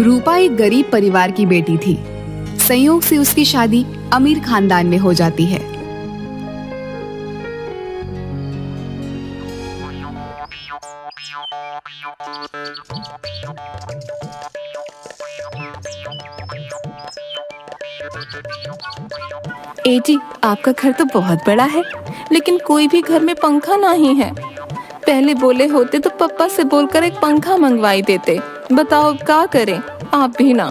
रूपा एक गरीब परिवार की बेटी थी। संयोग से उसकी शादी अमीर खानदान में हो जाती है। ए जी, आपका घर तो बहुत बड़ा है, लेकिन कोई भी घर में पंखा नहीं है। पहले बोले होते तो पापा से बोलकर एक पंखा मंगवाई देते। बताओ क्या करें, आप भी ना।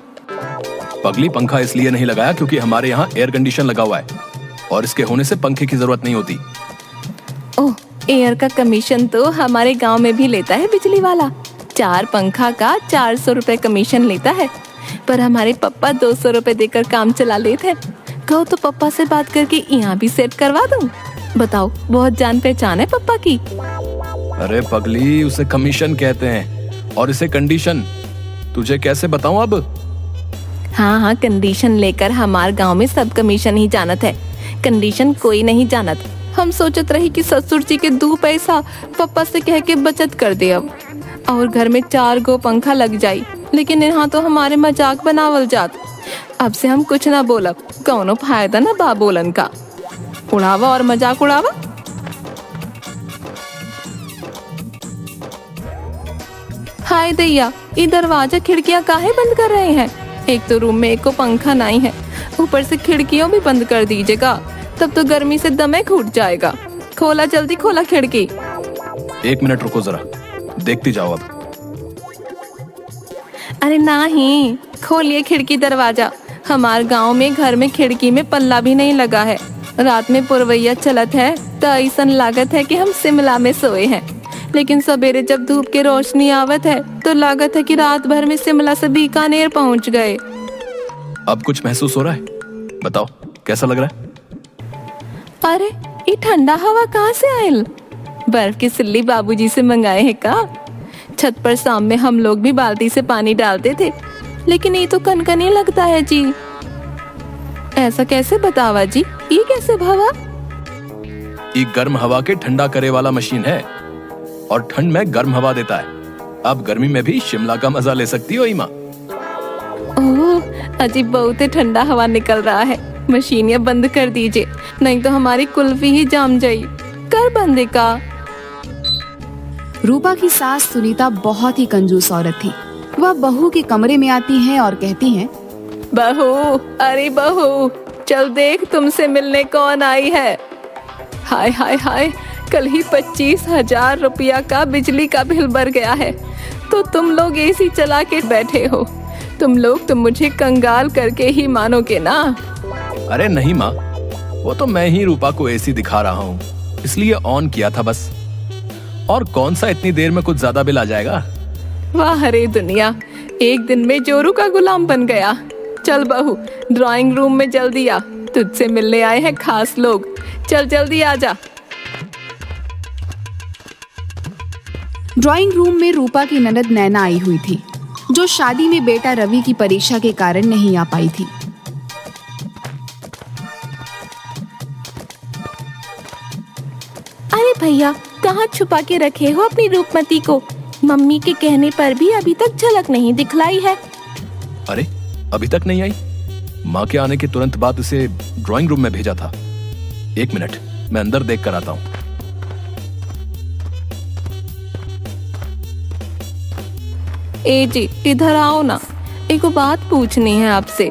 पगली, पंखा इसलिए नहीं लगाया क्योंकि हमारे यहाँ एयर कंडीशन लगा हुआ है और इसके होने से पंखे की जरूरत नहीं होती। ओह, एयर का कमीशन तो हमारे गांव में भी लेता है बिजली वाला। 4 पंखा का 400 रुपए कमीशन लेता है, पर हमारे पापा 200 रुपए देकर काम चला लेते हैं। कहो तो पापा से बात करके यहाँ भी सेट करवा दूं। बताओ, बहुत जान पहचान है पापा की। अरे पगली, उसे कमीशन कहते हैं और इसे कंडीशन। तुझे कैसे बताऊं अब? हाँ, कंडीशन लेकर हमारे गांव में सब कमीशन ही जानत है, कंडीशन कोई नहीं जानत। हम सोचत रही कि ससुर जी के 2 पैसा पापा से कह के बचत कर दे अब, और घर में 4 गो पंखा लग जाई। लेकिन यहाँ तो हमारे मजाक बनावल जात। अब से हम कुछ ना बोलब, कौनो फायदा ना बा बोलन का। उड़ावा और मजाक उड़ावा। हाय दैया, ये दरवाजा खिड़कियां काहे बंद कर रहे हैं? एक तो रूम में एक को पंखा नहीं है, ऊपर से खिड़कियों भी बंद कर दीजिएगा, तब तो गर्मी से दमे घुट जाएगा। खोला, जल्दी खोला खिड़की। 1 मिनट रुको जरा, देखती जाओ अब। अरे नहीं, खोलिए खिड़की दरवाजा। हमारे गांव में घर में खिड़की में पल्ला भी नहीं लगा है। रात में पुरवैया चलत है तो ऐसा लागत है कि हम शिमला में सोए हैं, लेकिन सवेरे जब धूप की रोशनी आवत है तो लागत है कि रात भर में शिमला से बीकानेर पहुंच गए। अब कुछ महसूस हो रहा है? बताओ, कैसा लग रहा है? अरे, ये ठंडा हवा कहाँ से आयल? बर्फ की सिल्ली बाबूजी से मंगाए हैं का? छत पर शाम में हम लोग भी बाल्टी से पानी डालते थे, लेकिन ये तो कनकनी लगता है जी। ऐसा कैसे बतावा जी, ये कैसे भावा? ये गर्म हवा के ठंडा करे वाला मशीन है और ठंड में गर्म हवा देता है। अब गर्मी में भी शिमला का मजा ले सकती हो ईमा। ओह, अजीब बहुत ठंडा हवा निकल रहा है। मशीन ये बंद कर दीजिए, नहीं तो हमारी कुल्फी ही जाम जाई। कर बंदे का। रूपा की सास सुनीता बहुत ही कंजूस औरत थी। वह बहू के कमरे में आती हैं और कहती हैं, बहू, अरे बहू, चल देख तुमसे मिलने कौन आई है। हाय हाय हाय, कल ही 25,000 रुपया का बिजली का बिल भर गया है, तो तुम लोग एसी चला के बैठे हो। तुम लोग तो मुझे कंगाल करके ही मानोगे ना। अरे नहीं माँ, वो तो मैं ही रूपा को एसी दिखा रहा हूँ, इसलिए ऑन किया था बस। और कौन सा इतनी देर में कुछ ज्यादा बिल आ जाएगा। वाह रे दुनिया, एक दिन में जोरू का गुलाम बन गया। चल बहू, ड्राइंग रूम में जल्दी आ, तुझसे मिलने आए हैं खास लोग। चल जल्दी आ जा। ड्राइंग रूम में रूपा की ननद नैना आई हुई थी, जो शादी में बेटा रवि की परीक्षा के कारण नहीं आ पाई थी। अरे भैया, कहाँ छुपा के रखे हो अपनी रूपमती को? मम्मी के कहने पर भी अभी तक झलक नहीं दिखलाई है। अरे, अभी तक नहीं आई? माँ के आने के तुरंत बाद उसे ड्राइंग रूम में भेजा था। 1 मिनट, मैं अंदर देख कर आता हूँ। ए जी, इधर आओ ना, एक बात पूछनी है आपसे।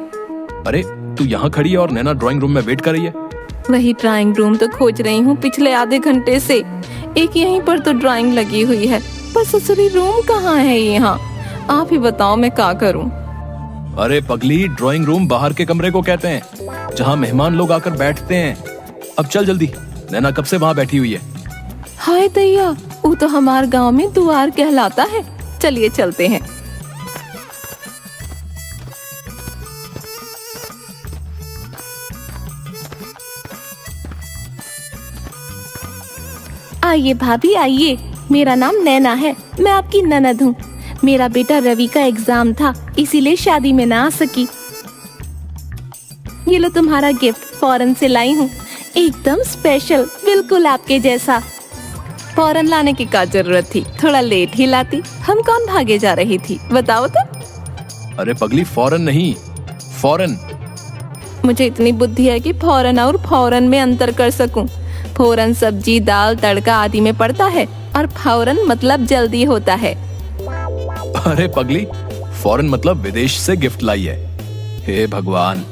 अरे, तू यहाँ खड़ी है और नैना ड्राइंग रूम में वेट कर रही है। वही ड्राइंग रूम तो खोज रही हूँ पिछले आधे घंटे से। एक यहीं पर तो ड्राइंग लगी हुई है, पर ससुरी रूम कहाँ है यहाँ? आप ही बताओ, मैं क्या करूँ? अरे पगली, ड्राइंग रूम बाहर के कमरे को कहते हैं, जहाँ मेहमान लोग आकर बैठते हैं। अब चल जल्दी, नैना कब से वहाँ बैठी हुई है। हाय दैया, वो तो हमारे गांव में द्वार कहलाता है। चलिए चलते हैं। आइए भाभी आइए, मेरा नाम नैना है, मैं आपकी ननद हूँ। मेरा बेटा रवि का एग्जाम था, इसीलिए शादी में ना आ सकी। ये लो तुम्हारा गिफ्ट, फॉरेन से लाई हूँ, एकदम स्पेशल, बिल्कुल आपके जैसा। फौरन लाने की क्या जरूरत थी, थोड़ा लेट ही लाती। हम कौन भागे जा रही थी, बताओ तो। अरे पगली, फौरन नहीं, फौरन। मुझे इतनी बुद्धि है कि फौरन और फौरन में अंतर कर सकूं। फौरन सब्जी, दाल, तड़का आदि में पड़ता है और फौरन मतलब जल्दी होता है। अरे पगली, फौरन मतलब विदेश से गिफ्ट लाई है। हे भगवान।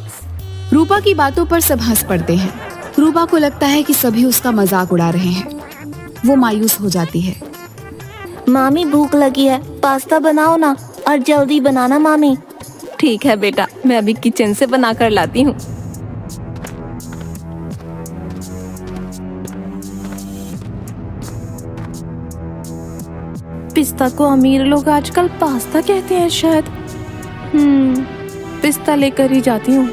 रूपा की बातों पर सब हंस पड़ते हैं। रूपा को लगता है कि सभी उसका मजाक उड़ा रहे हैं। वो मायूस हो जाती है। मामी भूख लगी है, पास्ता बनाओ ना, और जल्दी बनाना मामी। ठीक है बेटा, मैं अभी किचन से बना कर लाती हूँ। पिस्ता को अमीर लोग आजकल पास्ता कहते हैं शायद। पिस्ता लेकर ही जाती हूँ।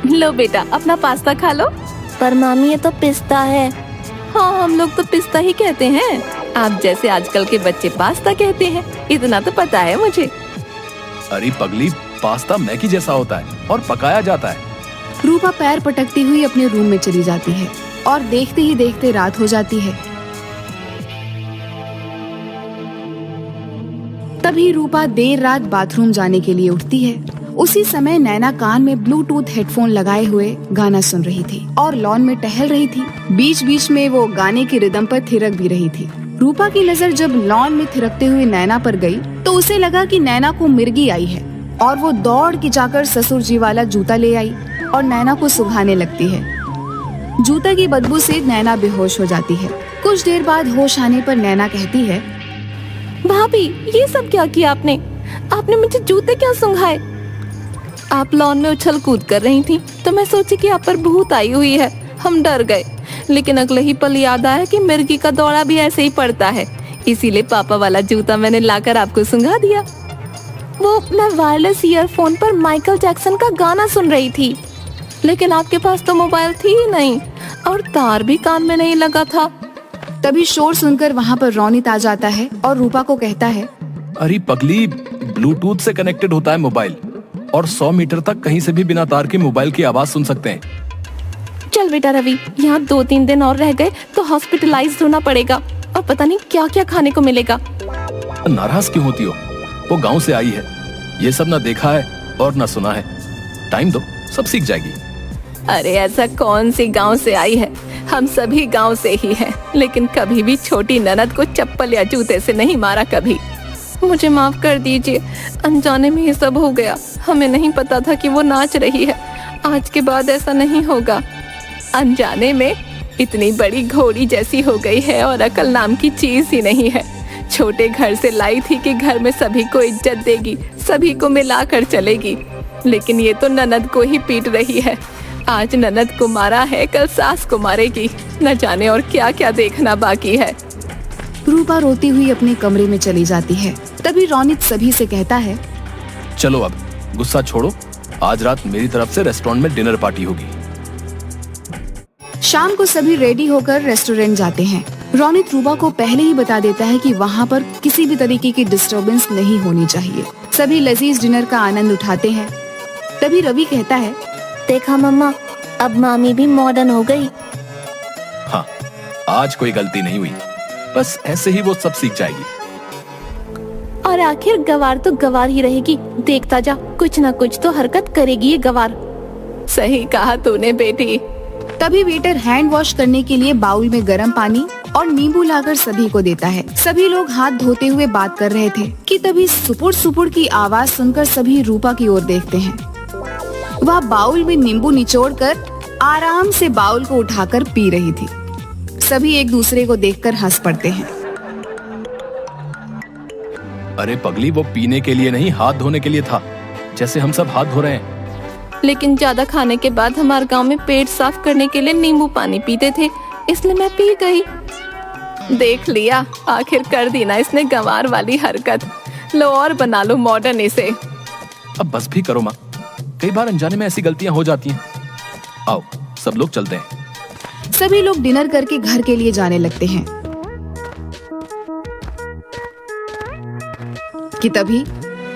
लो बेटा, अपना पास्ता खा लो। पर मामी ये तो पिस्ता है। हाँ, हम लोग तो पिस्ता ही कहते हैं। आप जैसे आजकल के बच्चे पास्ता कहते हैं, इतना तो पता है मुझे। अरे पगली, पास्ता मैगी जैसा होता है और पकाया जाता है। रूपा पैर पटकती हुई अपने रूम में चली जाती है और देखते ही देखते रात हो जाती है। तभी रूपा देर रात बाथरूम जाने के लिए उठती है। उसी समय नैना कान में ब्लूटूथ हेडफोन लगाए हुए गाना सुन रही थी और लॉन में टहल रही थी। बीच बीच में वो गाने की रिदम पर थिरक भी रही थी। रूपा की नजर जब लॉन में थिरकते हुए नैना पर गई तो उसे लगा कि नैना को मिर्गी आई है और वो दौड़ के जाकर ससुर जी वाला जूता ले आई और नैना को सुंघाने लगती है। जूता की बदबू से नैना बेहोश हो जाती है। कुछ देर बाद होश आने पर नैना कहती है, भाभी, ये सब क्या किया आपने? आपने मुझे जूते क्या सुंघाए? आप लॉन में उछल कूद कर रही थी तो मैं सोची कि आप पर भूत आई हुई है। हम डर गए, लेकिन अगले ही पल याद आया कि मिर्गी का दौड़ा भी ऐसे ही पड़ता है, इसीलिए पापा वाला जूता मैंने लाकर आपको सुंघा दिया। वो मैं वायरलेस ईयरफोन पर माइकल जैक्सन का गाना सुन रही थी। लेकिन आपके पास तो मोबाइल थी ही नहीं और तार भी कान में नहीं लगा था। तभी शोर सुनकर वहाँ पर रोनित आ जाता है और रूपा को कहता है, अरे पगली, ब्लूटूथ से कनेक्टेड होता है मोबाइल और 100 मीटर तक कहीं से भी बिना तार के मोबाइल की आवाज सुन सकते हैं। चल बेटा रवि, यहाँ 2-3 दिन और रह गए तो हॉस्पिटलाइज होना पड़ेगा और पता नहीं क्या क्या खाने को मिलेगा। नाराज क्यों होती हो? वो गांव से आई है, ये सब ना देखा है और ना सुना है। टाइम दो, सब सीख जाएगी। अरे ऐसा कौन सी गांव से आई है? हम सभी गांव से ही हैं, लेकिन कभी भी छोटी ननद को चप्पल या जूते से नहीं मारा कभी। मुझे माफ कर दीजिए, अनजाने में ये सब हो गया। हमें नहीं पता था कि वो नाच रही है। आज के बाद ऐसा नहीं होगा। अनजाने में इतनी बड़ी घोड़ी जैसी हो गई है और अकल नाम की चीज ही नहीं है। छोटे घर से लाई थी कि घर में सभी को इज्जत देगी, सभी को मिला कर चलेगी, लेकिन ये तो ननद को ही पीट रही है। आज ननद को मारा है, कल सास को मारेगी। न जाने और क्या क्या देखना बाकी है। रूपा रोती हुई अपने कमरे में चली जाती है। तभी रोनित सभी से कहता है, चलो अब गुस्सा छोड़ो, आज रात मेरी तरफ से रेस्टोरेंट में डिनर पार्टी होगी। शाम को सभी रेडी होकर रेस्टोरेंट जाते हैं। रोनित रूपा को पहले ही बता देता है कि वहाँ पर किसी भी तरीके की डिस्टरबेंस नहीं होनी चाहिए। सभी लजीज डिनर का आनंद उठाते हैं। तभी रवि कहता है, देखा मम्मा, अब मामी भी मॉडर्न हो गई। हाँ, आज कोई गलती नहीं हुई, बस ऐसे ही वो सब सीख जाएगी। और आखिर गवार तो गवार ही रहेगी। देखता जा, कुछ न कुछ तो हरकत करेगी ये गवार। सही कहा तूने बेटी। तभी वेटर हैंड वॉश करने के लिए बाउल में गर्म पानी और नींबू लाकर सभी को देता है। सभी लोग हाथ धोते हुए बात कर रहे थे कि तभी सुपुड़ सुपुड़ की आवाज सुनकर सभी रूपा की ओर देखते हैं। वह बाउल में नींबू निचोड़कर आराम से बाउल को उठाकर पी रही थी। सभी एक दूसरे को देखकर हंस पड़ते हैं। अरे पगली, वो पीने के लिए नहीं, हाथ धोने के लिए था, जैसे हम सब हाथ धो रहे हैं। लेकिन ज्यादा खाने के बाद हमारे गांव में पेट साफ करने के लिए नींबू पानी पीते थे, इसलिए मैं पी गई। देख लिया, आखिर कर दी ना इसने गंवार वाली हरकत। लो और बना लो मॉडर्न इसे। अब बस भी करो माँ, कई बार अनजाने में ऐसी गलतियां हो जाती हैं। आओ सब लोग चलते हैं। सभी लोग डिनर करके घर के लिए जाने लगते हैं कि तभी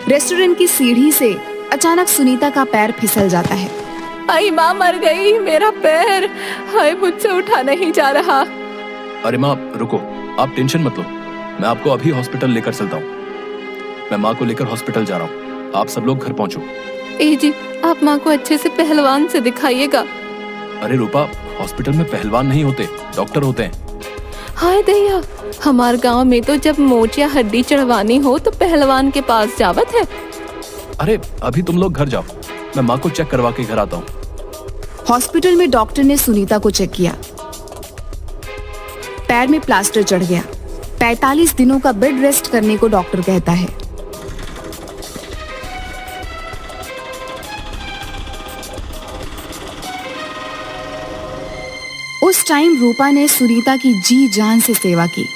रेस्टोरेंट की सीढ़ी से अचानक सुनीता का पैर फिसल जाता है। आई माँ, मर गई, मेरा पैर, हाय मुझसे उठा नहीं जा रहा। अरे माँ रुको, आप टेंशन मत लो, मैं आपको अभी हॉस्पिटल लेकर चलता हूँ। मैं माँ को लेकर हॉस्पिटल जा रहा हूँ, आप सब लोग घर पहुंचो। ए जी, आप माँ को अच्छे से पहलवान से दिखाइएगा। अरे रूपा, हॉस्पिटल में पहलवान नहीं होते, डॉक्टर होते हैं। हाय दैया, हमारे गांव में तो जब मोच या हड्डी चढ़वानी हो तो पहलवान के पास जावत है। अरे अभी तुम लोग घर जाओ, मैं माँ को चेक करवा के घर आता हूँ। हॉस्पिटल में डॉक्टर ने सुनीता को चेक किया। पैर में प्लास्टर चढ़ गया। 45 दिनों का बेड रेस्ट करने को डॉक्टर कहता है। उस टाइम रूपा ने सुनीता की जी जान से सेवा की।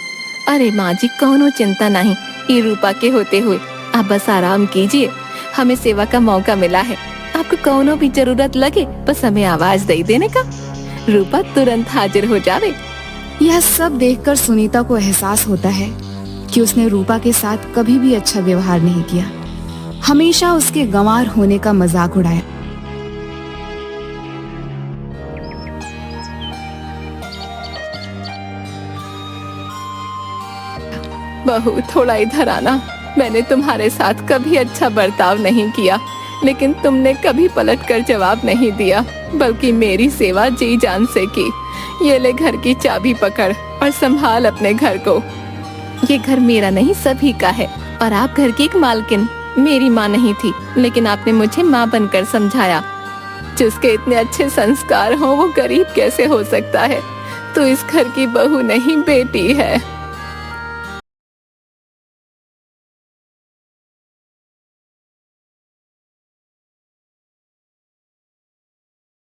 अरे माँ जी, कौनो चिंता नहीं, ये रूपा के होते हुए आप बस आराम कीजिए। हमें सेवा का मौका मिला है। आपको कौनो भी जरूरत लगे बस हमें आवाज दे देने का, रूपा तुरंत हाजिर हो जावे। यह सब देखकर सुनीता को एहसास होता है कि उसने रूपा के साथ कभी भी अच्छा व्यवहार नहीं किया, हमेशा उसके गंवार होने का मजाक उड़ाया। बहू, थोड़ा इधर आना। मैंने तुम्हारे साथ कभी अच्छा बर्ताव नहीं किया, लेकिन तुमने कभी पलट कर जवाब नहीं दिया, बल्कि मेरी सेवा जी जान से की। ये ले घर की चाबी पकड़ और संभाल अपने घर को। ये घर मेरा नहीं, सभी का है, और आप घर की एक मालकिन। मेरी माँ नहीं थी, लेकिन आपने मुझे माँ बनकर समझाया। जिसके इतने अच्छे संस्कार हो वो गरीब कैसे हो सकता है? तो इस घर की बहू नहीं, बेटी है।